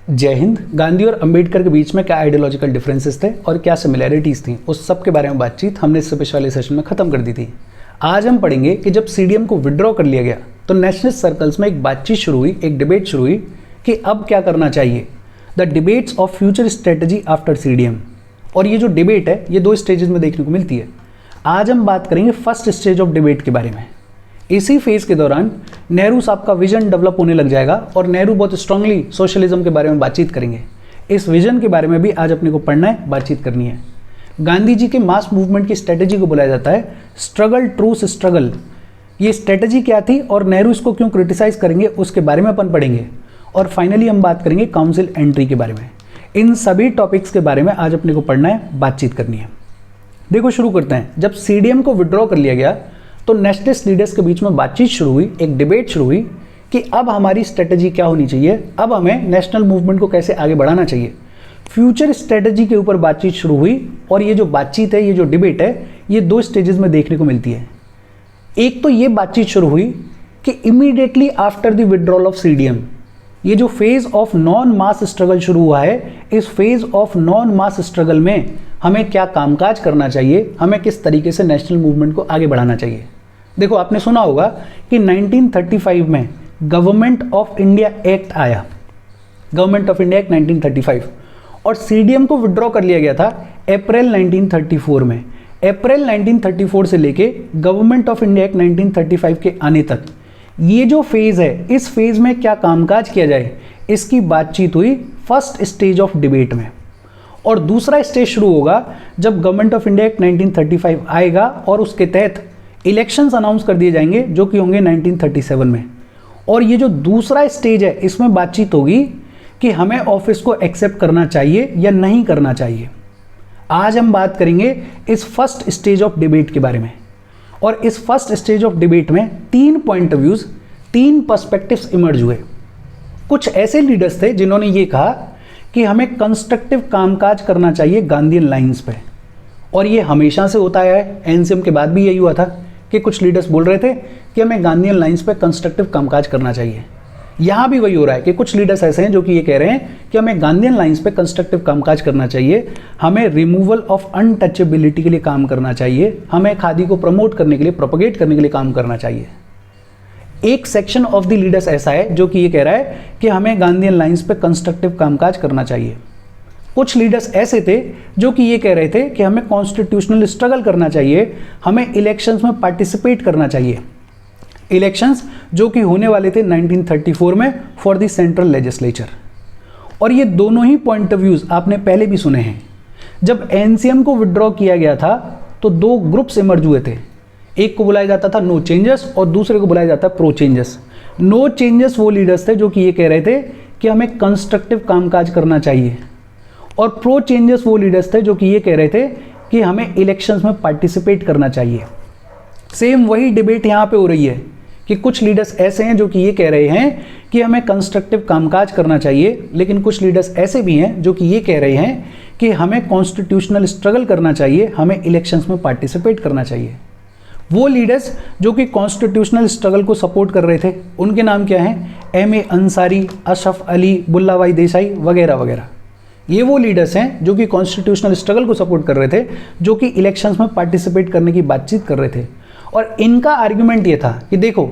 जय हिंद। गांधी और अंबेडकर के बीच में क्या आइडियोलॉजिकल डिफरेंसेस थे और क्या सिमिलैरिटीज़ थी, उस सब के बारे में बातचीत हमने इससे पिछले वाले सेशन में ख़त्म कर दी थी। आज हम पढ़ेंगे कि जब सीडीएम को विड्रॉ कर लिया गया तो नेशनलिस्ट सर्कल्स में एक बातचीत शुरू हुई, एक डिबेट शुरू हुई कि अब क्या करना चाहिए। The debates of future strategy after CDM. और ये जो डिबेट है ये दो स्टेजेस में देखने को मिलती है। आज हम बात करेंगे फर्स्ट स्टेज ऑफ डिबेट के बारे में। इसी फेज के दौरान नेहरू साहब का विजन डेवलप होने लग जाएगा और नेहरू बहुत स्ट्रांगली सोशलिज्म के बारे में बातचीत करेंगे। इस विजन के बारे में भी आज अपने को पढ़ना है, बातचीत करनी है। गांधी जी के मास मूवमेंट की स्ट्रेटजी को बुलाया जाता है स्ट्रगल ट्रूथ स्ट्रगल। ये स्ट्रेटजी क्या थी और नेहरू इसको क्यों क्रिटिसाइज करेंगे उसके बारे में अपन पढ़ेंगे। और फाइनली हम बात करेंगे काउंसिल एंट्री के बारे में। इन सभी टॉपिक्स के बारे में आज अपने को पढ़ना है, बातचीत करनी है। देखो शुरू करते हैं। जब सीडीएम को विड्रॉ कर लिया गया तो नेशनलिस्ट लीडर्स के बीच में बातचीत शुरू हुई, एक डिबेट शुरू हुई कि अब हमारी स्ट्रेटजी क्या होनी चाहिए, अब हमें नेशनल मूवमेंट को कैसे आगे बढ़ाना चाहिए। फ्यूचर स्ट्रेटजी के ऊपर बातचीत शुरू हुई और ये जो बातचीत है, ये जो डिबेट है, ये दो स्टेजेस में देखने को मिलती है। एक तो ये बातचीत शुरू हुई कि immediately after the withdrawal of CDM, ये जो phase of non mass struggle शुरू हुआ है, इस phase of non mass struggle में हमें क्या कामकाज करना चाहिए, हमें किस तरीके से नेशनल मूवमेंट को आगे बढ़ाना चाहिए। देखो आपने सुना होगा कि 1935 में गवर्नमेंट ऑफ इंडिया एक्ट आया, गवर्नमेंट ऑफ इंडिया एक्ट 1935, और सीडीएम को विड्रॉ कर लिया गया था अप्रैल 1934 में। अप्रैल 1934 से लेके गवर्नमेंट ऑफ इंडिया एक्ट 1935 के आने तक ये जो फेज है, इस फेज में क्या कामकाज किया जाए, इसकी बातचीत हुई फर्स्ट स्टेज ऑफ डिबेट में। और दूसरा स्टेज शुरू होगा जब गवर्नमेंट ऑफ इंडिया एक्ट 1935 आएगा और उसके तहत इलेक्शंस अनाउंस कर दिए जाएंगे जो कि होंगे 1937 में। और ये जो दूसरा स्टेज है, इसमें बातचीत होगी कि हमें ऑफिस को एक्सेप्ट करना चाहिए या नहीं करना चाहिए। आज हम बात करेंगे इस फर्स्ट स्टेज ऑफ डिबेट के बारे में। और इस फर्स्ट स्टेज ऑफ डिबेट में तीन पॉइंट ऑफ व्यूज, तीन पर्सपेक्टिव्स इमर्ज हुए। कुछ ऐसे लीडर्स थे जिन्होंने ये कहा कि हमें कंस्ट्रक्टिव कामकाज करना चाहिए गांधीयन लाइंस पे, और ये हमेशा से होता आया है। एनसीएम के बाद भी यही हुआ था कि कुछ लीडर्स बोल रहे थे कि हमें गांधीयन लाइंस पे कंस्ट्रक्टिव कामकाज करना चाहिए। यहाँ भी वही हो रहा है कि कुछ लीडर्स ऐसे हैं जो कि ये कह रहे हैं कि हमें गांधीयन लाइंस पे कंस्ट्रक्टिव कामकाज करना चाहिए, हमें रिमूवल ऑफ अनटचेबिलिटी के लिए काम करना चाहिए, हमें खादी को प्रमोट करने के लिए, प्रोपगेट करने के लिए काम करना चाहिए। एक सेक्शन ऑफ द लीडर्स ऐसा है जो कि ये कह रहा है कि हमें गांधीयन लाइंस पे कंस्ट्रक्टिव कामकाज करना चाहिए। कुछ लीडर्स ऐसे थे जो कि ये कह रहे थे कि हमें कॉन्स्टिट्यूशनल स्ट्रगल करना चाहिए, हमें इलेक्शंस में पार्टिसिपेट करना चाहिए। इलेक्शंस जो कि होने वाले थे 1934 में फॉर द सेंट्रल लेजिस्लेचर। और ये दोनों ही पॉइंट ऑफ व्यूज आपने पहले भी सुने हैं। जब एनसीएम को विड्रॉ किया गया था तो दो ग्रुप्स इमर्ज हुए थे। एक को बुलाया जाता था नो चेंजेस और दूसरे को बुलाया जाता है प्रो चेंजेस। नो चेंजेस वो लीडर्स थे जो कि ये कह रहे थे कि हमें कंस्ट्रक्टिव कामकाज करना चाहिए, और प्रो चेंजेस वो लीडर्स थे जो कि ये कह रहे थे कि हमें इलेक्शंस में पार्टिसिपेट करना चाहिए। सेम वही डिबेट यहाँ पे हो रही है कि कुछ लीडर्स ऐसे हैं जो कि ये कह रहे हैं कि हमें कंस्ट्रक्टिव कामकाज करना चाहिए, लेकिन कुछ लीडर्स ऐसे भी हैं जो कि ये कह रहे हैं कि हमें कॉन्स्टिट्यूशनल स्ट्रगल करना चाहिए, हमें इलेक्शंस में पार्टिसिपेट करना चाहिए। वो लीडर्स जो कि कॉन्स्टिट्यूशनल स्ट्रगल को सपोर्ट कर रहे थे उनके नाम क्या हैं? एम.ए. अंसारी, अशरफ अली, बुल्ला भाई देसाई वगैरह वगैरह। ये वो लीडर्स हैं जो कि कॉन्स्टिट्यूशनल स्ट्रगल को सपोर्ट कर रहे थे, जो कि इलेक्शंस में पार्टिसिपेट करने की बातचीत कर रहे थे। और इनका आर्ग्यूमेंट ये था कि देखो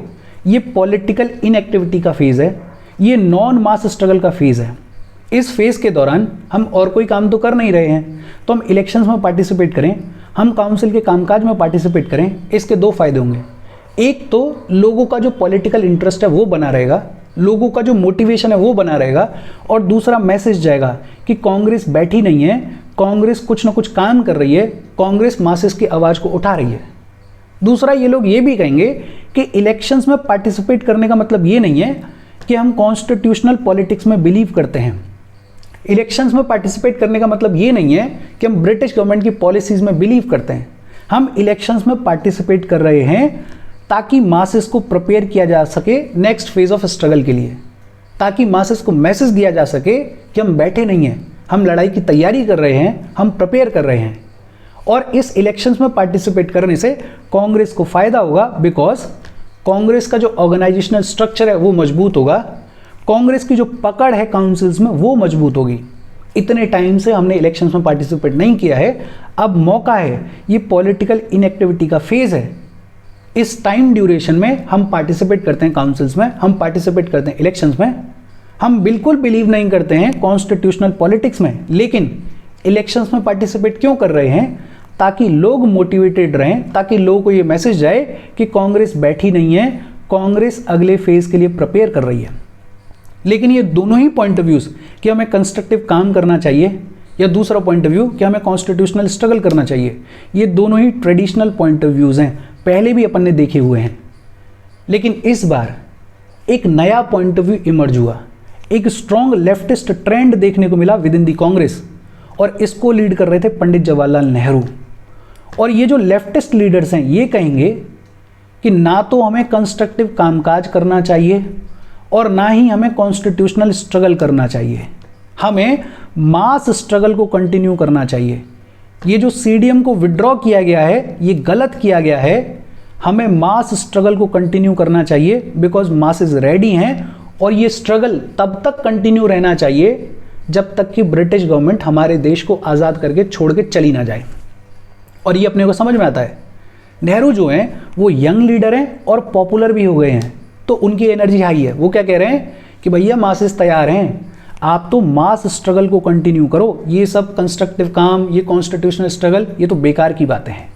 ये पॉलिटिकल इनएक्टिविटी का फेज़ है, ये नॉन मास स्ट्रगल का फेज़ है। इस फेज़ के दौरान हम और कोई काम तो कर नहीं रहे हैं, तो हम इलेक्शंस में पार्टिसिपेट करें, हम काउंसिल के कामकाज में पार्टिसिपेट करें। इसके दो फायदे होंगे। एक तो लोगों का जो पॉलिटिकल इंटरेस्ट है वो बना रहेगा, लोगों का जो मोटिवेशन है वो बना रहेगा, और दूसरा मैसेज जाएगा कि कांग्रेस बैठी नहीं है, कांग्रेस कुछ ना कुछ काम कर रही है, कांग्रेस मासेस की आवाज़ को उठा रही है। दूसरा ये लोग ये भी कहेंगे कि इलेक्शंस में पार्टिसिपेट करने का मतलब ये नहीं है कि हम कॉन्स्टिट्यूशनल पॉलिटिक्स में बिलीव करते हैं। इलेक्शंस में पार्टिसिपेट करने का मतलब ये नहीं है कि हम ब्रिटिश गवर्नमेंट की पॉलिसीज में बिलीव करते हैं। हम इलेक्शंस में पार्टिसिपेट कर रहे हैं ताकि मासेस को प्रिपेयर किया जा सके नेक्स्ट फेज ऑफ स्ट्रगल के लिए, ताकि मासेस को मैसेज दिया जा सके कि हम बैठे नहीं हैं, हम लड़ाई की तैयारी कर रहे हैं, हम प्रिपेयर कर रहे हैं। और इस इलेक्शंस में पार्टिसिपेट करने से कांग्रेस को फायदा होगा, बिकॉज कांग्रेस का जो ऑर्गेनाइजेशनल स्ट्रक्चर है वो मजबूत होगा, कांग्रेस की जो पकड़ है काउंसिल्स में वो मजबूत होगी। इतने टाइम से हमने इलेक्शंस में पार्टिसिपेट नहीं किया है, अब मौका है, ये पॉलिटिकल इनएक्टिविटी का फेज है। इस टाइम ड्यूरेशन में हम पार्टिसिपेट करते हैं काउंसिल्स में, हम पार्टिसिपेट करते हैं इलेक्शंस में। हम बिल्कुल बिलीव नहीं करते हैं कॉन्स्टिट्यूशनल पॉलिटिक्स में, लेकिन इलेक्शंस में पार्टिसिपेट क्यों कर रहे हैं? ताकि लोग मोटिवेटेड रहें, ताकि लोगों को ये मैसेज जाए कि कांग्रेस बैठी नहीं है, कांग्रेस अगले फेज के लिए प्रिपेयर कर रही है। लेकिन ये दोनों ही पॉइंट ऑफ व्यूज कि हमें कंस्ट्रक्टिव काम करना चाहिए या दूसरा पॉइंट ऑफ व्यू कि हमें कॉन्स्टिट्यूशनल स्ट्रगल करना चाहिए, ये दोनों ही ट्रेडिशनल पॉइंट ऑफ व्यूज हैं, पहले भी अपन ने देखे हुए हैं। लेकिन इस बार एक नया पॉइंट ऑफ व्यू इमर्ज हुआ, एक स्ट्रॉन्ग लेफ्टिस्ट ट्रेंड देखने को मिला विद इन दी कांग्रेस, और इसको लीड कर रहे थे पंडित जवाहरलाल नेहरू। और ये जो लेफ्टिस्ट लीडर्स हैं ये कहेंगे कि ना तो हमें कंस्ट्रक्टिव कामकाज करना चाहिए और ना ही हमें कॉन्स्टिट्यूशनल स्ट्रगल करना चाहिए, हमें मास स्ट्रगल को कंटिन्यू करना चाहिए। ये जो सीडीएम को विड्रॉ किया गया है ये गलत किया गया है, हमें मास स्ट्रगल को कंटिन्यू करना चाहिए बिकॉज मासेस रेडी हैं, और ये स्ट्रगल तब तक कंटिन्यू रहना चाहिए जब तक कि ब्रिटिश गवर्नमेंट हमारे देश को आज़ाद करके छोड़ के चली ना जाए। और ये अपने को समझ में आता है। नेहरू जो हैं वो यंग लीडर हैं और पॉपुलर भी हो गए हैं, तो उनकी एनर्जी हाई है। वो क्या कह रहे हैं कि भैया मासेस तैयार हैं, आप तो मास स्ट्रगल को कंटिन्यू करो, ये सब कंस्ट्रक्टिव काम, ये कॉन्स्टिट्यूशनल स्ट्रगल, ये तो बेकार की बातें हैं।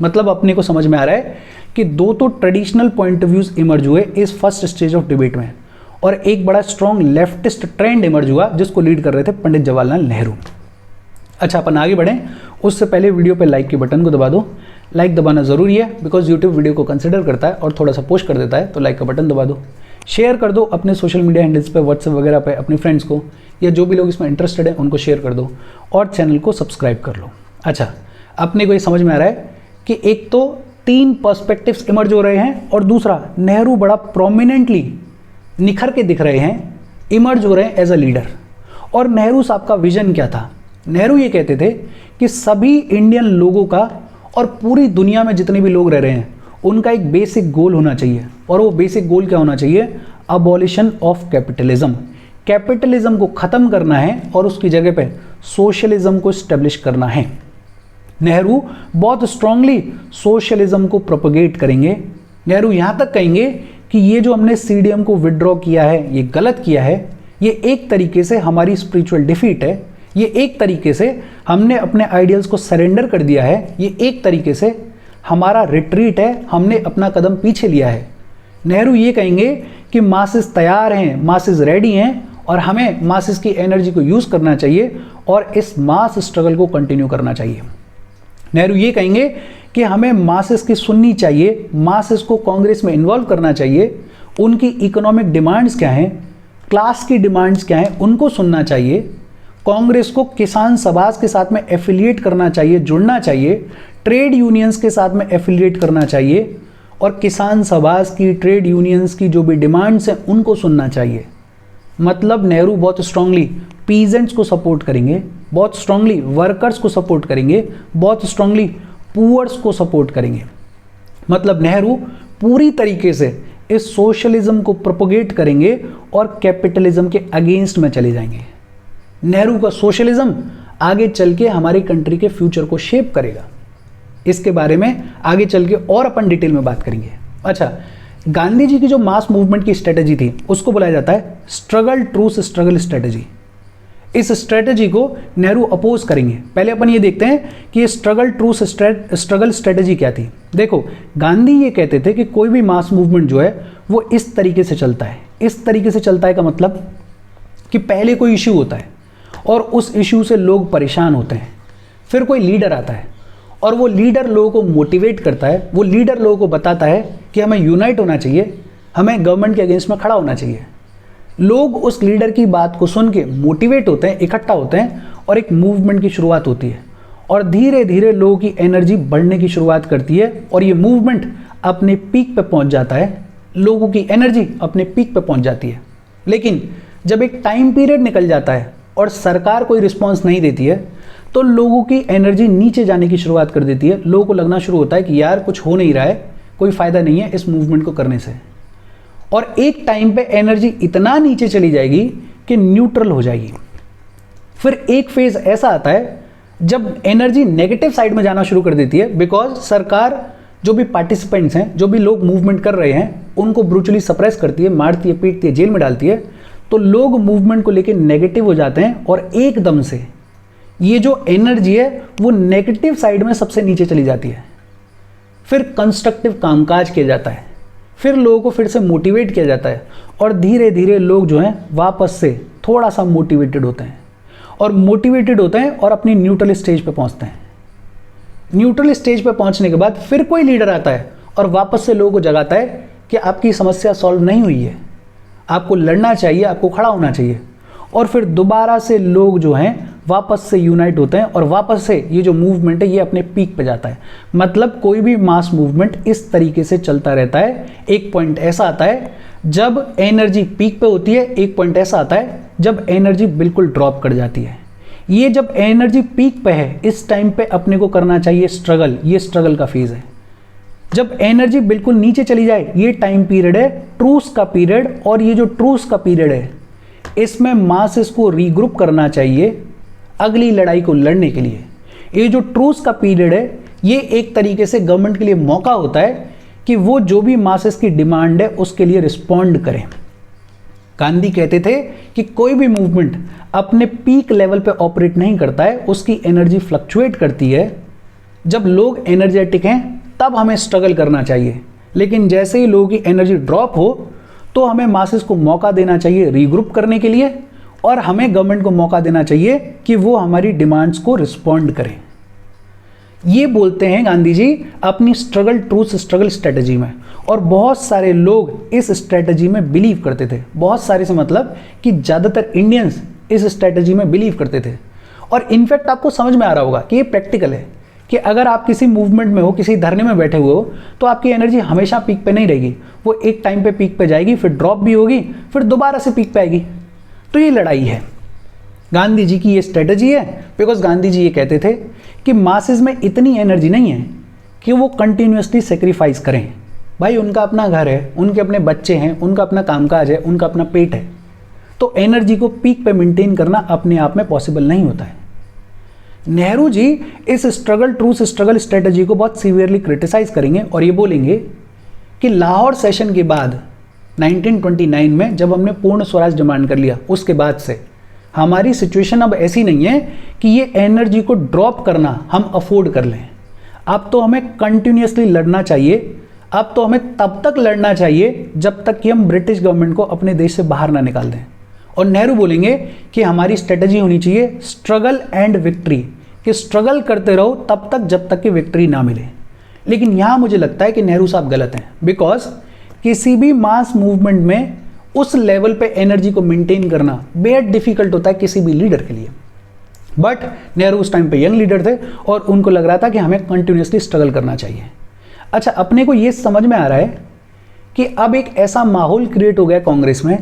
मतलब अपने को समझ में आ रहा है कि दो तो traditional point of views emerge हुए इस फर्स्ट स्टेज ऑफ डिबेट में, और एक बड़ा स्ट्रॉन्ग लेफ्टिस्ट ट्रेंड इमर्ज हुआ जिसको लीड कर रहे थे पंडित जवाहरलाल नेहरू। अच्छा, अपन आगे बढ़ें उससे पहले वीडियो पे लाइक के बटन को दबा दो। लाइक दबाना ज़रूरी है बिकॉज यूट्यूब वीडियो को कंसिडर करता है और थोड़ा सा पुश कर देता है, तो लाइक का बटन दबा दो। शेयर कर दो अपने सोशल मीडिया हैंडल्स पे, व्हाट्सएप वगैरह पे अपने फ्रेंड्स को, या जो भी लोग इसमें इंटरेस्टेड है उनको शेयर कर दो, और चैनल को सब्सक्राइब कर लो। अच्छा, अपने को ये समझ में आ रहा है कि एक तो 3 पर्सपेक्टिव्स इमर्ज हो रहे हैं, और दूसरा नेहरू बड़ा प्रोमिनेंटली निखर के दिख रहे हैं, इमर्ज हो रहे हैं एज अ लीडर। और नेहरू साहब का विजन क्या था? नेहरू ये कहते थे कि सभी इंडियन लोगों का और पूरी दुनिया में जितने भी लोग रह रहे हैं उनका एक बेसिक गोल होना चाहिए, और वो बेसिक गोल क्या होना चाहिए? Abolition of capitalism. कैपिटलिज्म को ख़त्म करना है और उसकी जगह पे सोशलिज्म को स्टेब्लिश करना है। नेहरू बहुत स्ट्रांगली सोशलिज्म को प्रोपगेट करेंगे। नेहरू यहाँ तक कहेंगे कि ये जो हमने सीडीएम को विड्रॉ किया है ये गलत किया है, ये एक तरीके से हमारी स्पिरिचुअल डिफीट है, ये एक तरीके से हमने अपने आइडियल्स को सरेंडर कर दिया है, ये एक तरीके से हमारा रिट्रीट है, हमने अपना कदम पीछे लिया है। नेहरू ये कहेंगे कि मासेस तैयार हैं, मासेस रेडी हैं, और हमें मासेस की एनर्जी को यूज़ करना चाहिए और इस मास स्ट्रगल को कंटिन्यू करना चाहिए। नेहरू ये कहेंगे कि हमें मासेस की सुननी चाहिए, मासेस को कांग्रेस में इन्वॉल्व करना चाहिए, उनकी इकोनॉमिक डिमांड्स क्या हैं, क्लास की डिमांड्स क्या हैं, उनको सुनना चाहिए। कांग्रेस को किसान सभास के साथ में एफिलिएट करना चाहिए, जुड़ना चाहिए, ट्रेड यूनियंस के साथ में एफिलिएट करना चाहिए, और किसान सभास की, ट्रेड यूनियंस की जो भी डिमांड्स हैं उनको सुनना चाहिए। मतलब नेहरू बहुत स्ट्रांगली पीजेंट्स को सपोर्ट करेंगे, बहुत स्ट्रांगली वर्कर्स को सपोर्ट करेंगे, बहुत स्ट्रांगली पुअर्स को सपोर्ट करेंगे। मतलब नेहरू पूरी तरीके से इस सोशलिज्म को प्रोपोगेट करेंगे और कैपिटलिज्म के अगेंस्ट में चले जाएंगे। नेहरू का सोशलिज्म आगे चल के हमारी कंट्री के फ्यूचर को शेप करेगा। इसके बारे में आगे चल के और अपन डिटेल में बात करेंगे। अच्छा, गांधी जी की जो मास मूवमेंट की स्ट्रेटजी थी उसको बुलाया जाता है स्ट्रगल ट्रूथ स्ट्रगल स्ट्रेटजी। इस स्ट्रेटजी को नेहरू अपोज करेंगे। पहले अपन ये देखते हैं कि ये स्ट्रगल ट्रूथ स्ट्रगल स्ट्रेटजी क्या थी। देखो, गांधी ये कहते थे कि कोई भी मास मूवमेंट जो है वो इस तरीके से चलता है। इस तरीके से चलता है का मतलब कि पहले कोई इशू होता है और उस इशू से लोग परेशान होते हैं, फिर कोई लीडर आता है और वो लीडर लोगों को मोटिवेट करता है, वो लीडर लोगों को बताता है कि हमें यूनाइट होना चाहिए, हमें गवर्नमेंट के अगेंस्ट में खड़ा होना चाहिए। लोग उस लीडर की बात को सुन के मोटिवेट होते हैं, इकट्ठा होते हैं, और एक मूवमेंट की शुरुआत होती है, और धीरे धीरे लोगों की एनर्जी बढ़ने की शुरुआत करती है, और ये मूवमेंट अपने पीक पे पहुंच जाता है, लोगों की एनर्जी अपने पीक पे पहुंच जाती है। लेकिन जब एक टाइम पीरियड निकल जाता है और सरकार कोई रिस्पॉन्स नहीं देती है तो लोगों की एनर्जी नीचे जाने की शुरुआत कर देती है। लोगों को लगना शुरू होता है कि यार कुछ हो नहीं रहा है, कोई फ़ायदा नहीं है इस मूवमेंट को करने से। और एक टाइम पे एनर्जी इतना नीचे चली जाएगी कि न्यूट्रल हो जाएगी। फिर एक फेज ऐसा आता है जब एनर्जी नेगेटिव साइड में जाना शुरू कर देती है, बिकॉज सरकार जो भी पार्टिसिपेंट्स हैं, जो भी लोग मूवमेंट कर रहे हैं, उनको ब्रूचुअली सप्रेस करती है, मारती है, पीटती है, जेल में डालती है। तो लोग मूवमेंट को लेकर नेगेटिव हो जाते हैं और एकदम से ये जो एनर्जी है वो नेगेटिव साइड में सबसे नीचे चली जाती है। फिर कंस्ट्रक्टिव कामकाज किया जाता है, फिर लोगों को फिर से मोटिवेट किया जाता है और धीरे धीरे लोग जो हैं वापस से थोड़ा सा मोटिवेटेड होते हैं और अपनी न्यूट्रल स्टेज पे पहुंचते हैं। न्यूट्रल स्टेज पे पहुंचने के बाद फिर कोई लीडर आता है और वापस से लोगों को जगाता है कि आपकी समस्या सॉल्व नहीं हुई है, आपको लड़ना चाहिए, आपको खड़ा होना चाहिए। और फिर दोबारा से लोग जो हैं वापस से यूनाइट होते हैं और वापस से ये जो मूवमेंट है ये अपने पीक पे जाता है। मतलब कोई भी मास मूवमेंट इस तरीके से चलता रहता है। एक पॉइंट ऐसा आता है जब एनर्जी पीक पे होती है, एक पॉइंट ऐसा आता है जब एनर्जी बिल्कुल ड्रॉप कर जाती है। ये जब एनर्जी पीक पे है, इस टाइम पे अपने को करना चाहिए स्ट्रगल। ये स्ट्रगल का फेज है। जब एनर्जी बिल्कुल नीचे चली जाए, ये टाइम पीरियड है ट्रूस का पीरियड। और ये जो ट्रूस का पीरियड है, इसमें मासेस को रीग्रुप करना चाहिए अगली लड़ाई को लड़ने के लिए। ये जो ट्रूस का पीरियड है, ये एक तरीके से गवर्नमेंट के लिए मौका होता है कि वो जो भी मासेस की डिमांड है उसके लिए रिस्पॉन्ड करें। गांधी कहते थे कि कोई भी मूवमेंट अपने पीक लेवल पे ऑपरेट नहीं करता है, उसकी एनर्जी फ्लक्चुएट करती है। जब लोग एनर्जेटिक हैं तब हमें स्ट्रगल करना चाहिए, लेकिन जैसे ही लोगों की एनर्जी ड्रॉप हो तो हमें मासेस को मौका देना चाहिए रीग्रुप करने के लिए, और हमें गवर्नमेंट को मौका देना चाहिए कि वो हमारी डिमांड्स को रिस्पॉन्ड करें। ये बोलते हैं गांधी जी अपनी स्ट्रगल ट्रूथ स्ट्रगल स्ट्रेटजी में। और बहुत सारे लोग इस स्ट्रेटजी में बिलीव करते थे। बहुत सारे से मतलब कि ज़्यादातर इंडियंस इस स्ट्रेटजी में बिलीव करते थे। और इनफैक्ट आपको समझ में आ रहा होगा कि ये प्रैक्टिकल है कि अगर आप किसी मूवमेंट में हो, किसी धरने में बैठे हुए हो, तो आपकी एनर्जी हमेशा पीक पे नहीं रहेगी। वो एक टाइम पे पीक पे जाएगी, फिर ड्रॉप भी होगी, फिर दोबारा से पीक पे आएगी। तो ये लड़ाई है, गांधी जी की ये स्ट्रेटजी है। बिकॉज गांधी जी ये कहते थे कि मासेस में इतनी एनर्जी नहीं है कि वो कंटिन्यूसली सेक्रीफाइस करें। भाई उनका अपना घर है, उनके अपने बच्चे हैं, उनका अपना कामकाज है, उनका अपना पेट है। तो एनर्जी को पीक पे मेंटेन करना अपने आप में पॉसिबल नहीं होता है। नेहरू जी इस स्ट्रगल ट्रूथ स्ट्रगल स्ट्रेटजी को बहुत सीवियरली क्रिटिसाइज करेंगे और ये बोलेंगे कि लाहौर सेशन के बाद 1929 में जब हमने पूर्ण स्वराज डिमांड कर लिया, उसके बाद से हमारी सिचुएशन अब ऐसी नहीं है कि ये एनर्जी को ड्रॉप करना हम अफोर्ड कर लें। अब तो हमें कंटिन्यूसली लड़ना चाहिए। अब तो हमें तब तक लड़ना चाहिए जब तक कि हम ब्रिटिश गवर्नमेंट को अपने देश से बाहर ना निकाल दें। और नेहरू बोलेंगे कि हमारी स्ट्रेटजी होनी चाहिए स्ट्रगल एंड विक्ट्री, कि स्ट्रगल करते रहो तब तक जब तक कि विक्ट्री ना मिले। लेकिन यहाँ मुझे लगता है कि नेहरू साहब गलत हैं। बिकॉज किसी भी मास मूवमेंट में उस लेवल पे एनर्जी को मेंटेन करना बेहद डिफिकल्ट होता है किसी भी लीडर के लिए। बट नेहरू उस टाइम पे यंग लीडर थे और उनको लग रहा था कि हमें कंटिन्यूसली स्ट्रगल करना चाहिए। अच्छा, अपने को ये समझ में आ रहा है कि अब एक ऐसा माहौल क्रिएट हो गया कांग्रेस में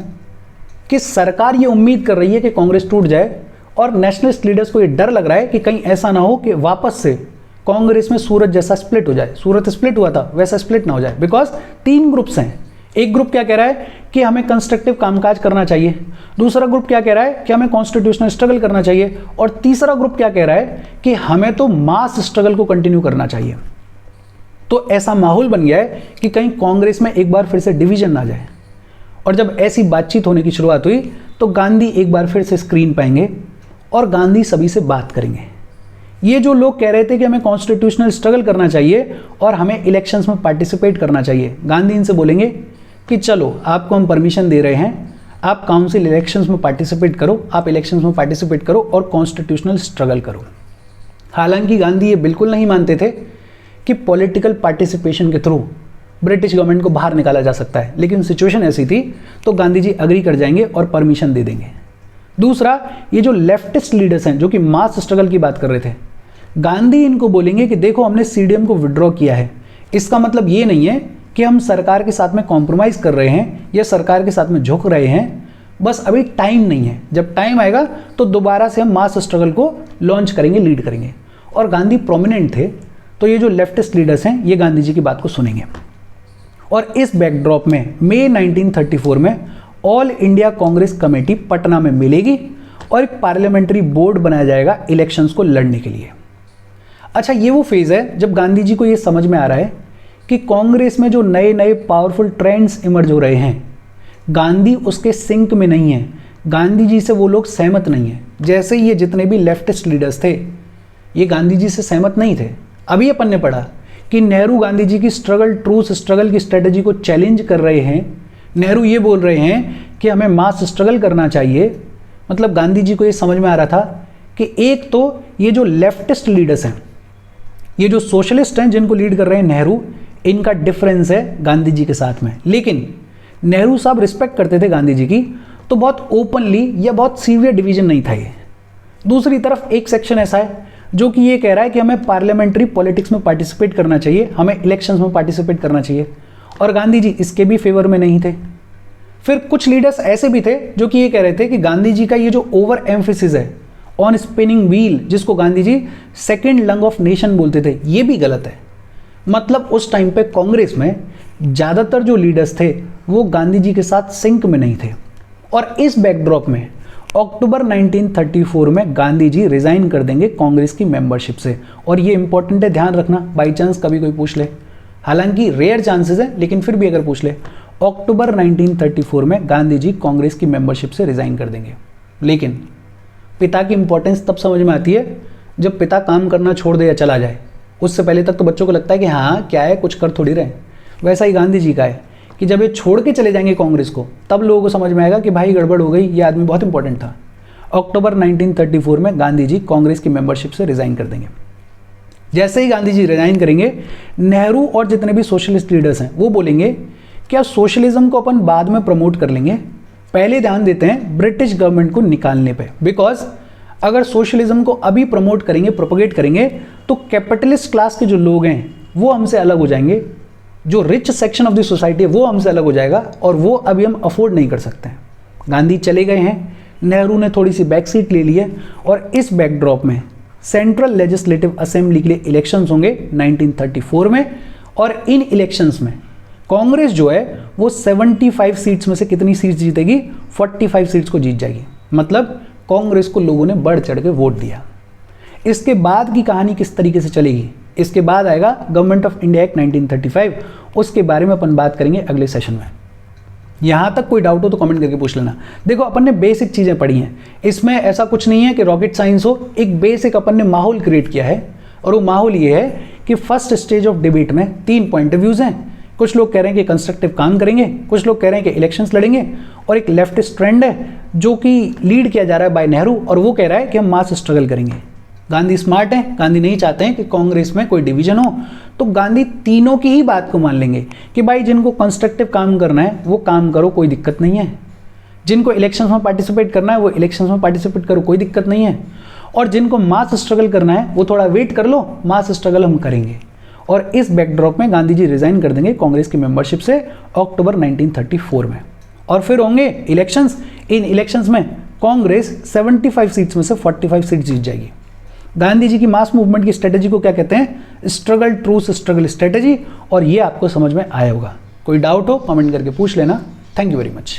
कि सरकार ये उम्मीद कर रही है कि कांग्रेस टूट जाए, और नेशनलिस्ट लीडर्स को ये डर लग रहा है कि कहीं ऐसा ना हो कि वापस से कांग्रेस में सूरत जैसा स्प्लिट हो जाए। सूरत स्प्लिट हुआ था वैसा स्प्लिट ना हो जाए। बिकॉज 3 ग्रुप्स हैं। एक ग्रुप क्या कह रहा है कि हमें कंस्ट्रक्टिव कामकाज करना चाहिए, दूसरा ग्रुप क्या कह रहा है कि हमें कॉन्स्टिट्यूशनल स्ट्रगल करना चाहिए, और तीसरा ग्रुप क्या कह रहा है कि हमें तो मास स्ट्रगल को कंटिन्यू करना चाहिए। तो ऐसा माहौल बन गया है कि कहीं कांग्रेस में एक बार फिर से डिवीजन ना जाए। और जब ऐसी बातचीत होने की शुरुआत हुई तो गांधी एक बार फिर से स्क्रीन पे आएंगे और गांधी सभी से बात करेंगे। ये जो लोग कह रहे थे कि हमें कॉन्स्टिट्यूशनल स्ट्रगल करना चाहिए और हमें इलेक्शंस में पार्टिसिपेट करना चाहिए, गांधी इनसे बोलेंगे कि चलो आपको हम परमिशन दे रहे हैं, आप काउंसिल इलेक्शंस में पार्टिसिपेट करो, आप इलेक्शंस में पार्टिसिपेट करो और कॉन्स्टिट्यूशनल स्ट्रगल करो। हालांकि गांधी ये बिल्कुल नहीं मानते थे कि पॉलिटिकल पार्टिसिपेशन के थ्रू ब्रिटिश गवर्नमेंट को बाहर निकाला जा सकता है, लेकिन सिचुएशन ऐसी थी तो गांधी जी अग्री कर जाएंगे और परमिशन दे देंगे। दूसरा, ये जो लेफ्टिस्ट लीडर्स हैं जो कि मास स्ट्रगल की बात कर रहे थे, गांधी इनको बोलेंगे कि देखो हमने सीडीएम को विड्रॉ किया है, इसका मतलब ये नहीं है कि हम सरकार के साथ में कॉम्प्रोमाइज़ कर रहे हैं या सरकार के साथ में झुक रहे हैं, बस अभी टाइम नहीं है। जब टाइम आएगा तो दोबारा से हम मास स्ट्रगल को लॉन्च करेंगे, लीड करेंगे। और गांधी प्रोमिनेंट थे, तो ये जो लेफ्टिस्ट लीडर्स हैं ये गांधी जी की बात को सुनेंगे। और इस बैकड्रॉप में मई 1934 में all India Congress committee Patna में मिलेगी और एक पार्लियामेंट्री बोर्ड बनाया जाएगा इलेक्शंस को लड़ने के लिए। अच्छा, ये वो फेज़ है जब गांधी जी को ये समझ में आ रहा है कि कांग्रेस में जो नए नए पावरफुल ट्रेंड्स इमर्ज हो रहे हैं, गांधी उसके सिंक में नहीं है, गांधी जी से वो लोग सहमत नहीं है। जैसे ये जितने भी लेफ्टिस्ट लीडर्स थे, ये गांधी जी से सहमत नहीं थे। अभी अपन ने पढ़ा कि नेहरू गांधी जी की ट्रूथ स्ट्रगल की स्ट्रेटजी को चैलेंज कर रहे हैं। नेहरू ये बोल रहे हैं कि हमें मास स्ट्रगल करना चाहिए। मतलब गांधी जी को ये समझ में आ रहा था कि एक तो ये जो लेफ्टिस्ट लीडर्स हैं, ये जो सोशलिस्ट हैं जिनको लीड कर रहे हैं नेहरू, इनका डिफरेंस है गांधी जी के साथ में। लेकिन नेहरू साहब रिस्पेक्ट करते थे गांधी जी की, तो बहुत ओपनली या बहुत सीवियर डिवीजन नहीं था ये। दूसरी तरफ एक सेक्शन ऐसा है जो कि ये कह रहा है कि हमें पार्लियामेंट्री पॉलिटिक्स में पार्टिसिपेट करना चाहिए, हमें इलेक्शंस में पार्टिसिपेट करना चाहिए, और गांधी जी इसके भी फेवर में नहीं थे। फिर कुछ लीडर्स ऐसे भी थे जो कि ये कह रहे थे कि गांधी जी का ये जो ओवर एम्फेसिस है ऑन स्पिनिंग व्हील, जिसको Gandhi ji second lung of nation बोलते थे, ये भी गलत है। मतलब उस टाइम पे कांग्रेस में ज़्यादातर जो लीडर्स थे वो गांधी जी के साथ सिंक में नहीं थे। और इस बैकड्रॉप में अक्टूबर 1934 में गांधी जी रिजाइन कर देंगे कांग्रेस की मेंबरशिप से। और ये इंपॉर्टेंट है, ध्यान रखना, बाई चांस कभी कोई पूछ ले, हालांकि रेयर चांसेस है लेकिन फिर भी अगर पूछ ले, अक्टूबर 1934 में गांधी जी कांग्रेस की मेंबरशिप से रिजाइन कर देंगे। लेकिन पिता की इंपॉर्टेंस तब समझ में आती है जब पिता काम करना छोड़ दे या चला जाए। उससे पहले तक तो बच्चों को लगता है कि हाँ क्या है, कुछ कर थोड़ी रहे। वैसा ही गांधी जी का है कि जब ये छोड़ के चले जाएंगे कांग्रेस को, तब लोगों को समझ में आएगा कि भाई गड़बड़ हो गई, ये आदमी बहुत इंपॉर्टेंट था। अक्टूबर 1934 में गांधी जी कांग्रेस की मेंबरशिप से रिजाइन कर देंगे। जैसे ही गांधी जी रिजाइन करेंगे, नेहरू और जितने भी सोशलिस्ट लीडर्स हैं वो बोलेंगे क्या सोशलिज्म को अपन बाद में प्रमोट कर लेंगे, पहले ध्यान देते हैं ब्रिटिश गवर्नमेंट को निकालने पे। बिकॉज अगर सोशलिज्म को अभी प्रमोट करेंगे, प्रोपोगेट करेंगे, तो कैपिटलिस्ट क्लास के जो लोग हैं वो हमसे अलग हो जाएंगे, जो rich section of the society है वो हमसे अलग हो जाएगा, और वो अभी हम अफोर्ड नहीं कर सकते हैं। गांधी चले गए हैं, नेहरू ने थोड़ी सी बैक सीट ले ली है, और इस बैकड्रॉप में सेंट्रल लेजिस्लेटिव असेंबली के लिए इलेक्शंस होंगे 1934 में। और इन इलेक्शंस में कांग्रेस जो है वो 75 सीट्स में से कितनी सीट्स जीतेगी, 45 सीट्स को जीत जाएगी। मतलब कांग्रेस को लोगों ने बढ़ चढ़ के वोट दिया। इसके बाद की कहानी किस तरीके से चलेगी, इसके बाद आएगा गवर्नमेंट ऑफ इंडिया एक्ट 1935, उसके बारे में अपन बात करेंगे अगले सेशन में। यहाँ तक कोई डाउट हो तो कमेंट करके पूछ लेना। देखो अपन ने बेसिक चीज़ें पढ़ी हैं, इसमें ऐसा कुछ नहीं है कि रॉकेट साइंस हो, एक बेसिक अपन ने माहौल क्रिएट किया है, और वो माहौल ये है कि फर्स्ट स्टेज ऑफ डिबेट में 3 पॉइंट ऑफ व्यूज़ हैं। कुछ लोग कह रहे हैं कि कंस्ट्रक्टिव काम करेंगे, कुछ लोग कह रहे हैं कि इलेक्शंस लड़ेंगे, और एक लेफ्टिस्ट ट्रेंड है जो कि लीड किया जा रहा है बाय नेहरू, और वो कह रहा है कि हम मास स्ट्रगल करेंगे। गांधी स्मार्ट हैं, गांधी नहीं चाहते हैं कि कांग्रेस में कोई डिवीजन हो, तो गांधी तीनों की ही बात को मान लेंगे कि भाई जिनको कंस्ट्रक्टिव काम करना है वो काम करो, कोई दिक्कत नहीं है, जिनको इलेक्शंस में पार्टिसिपेट करना है वो इलेक्शंस में पार्टिसिपेट करो, कोई दिक्कत नहीं है, और जिनको मास स्ट्रगल करना है वो थोड़ा वेट कर लो, मास स्ट्रगल हम करेंगे। और इस बैकड्रॉप में गांधी जी रिजाइन कर देंगे कांग्रेस की मेंबरशिप से अक्टूबर 1934 में। और फिर होंगे इलेक्शंस। इन इलेक्शंस में कांग्रेस 75 सीट्स में से 45 सीट जीत जाएगी। गांधी जी की मास मूवमेंट की स्ट्रेटेजी को क्या कहते हैं, स्ट्रगल ट्रूथ स्ट्रगल स्ट्रेटेजी, और ये आपको समझ में आया होगा। कोई डाउट हो कमेंट करके पूछ लेना। Thank you very much.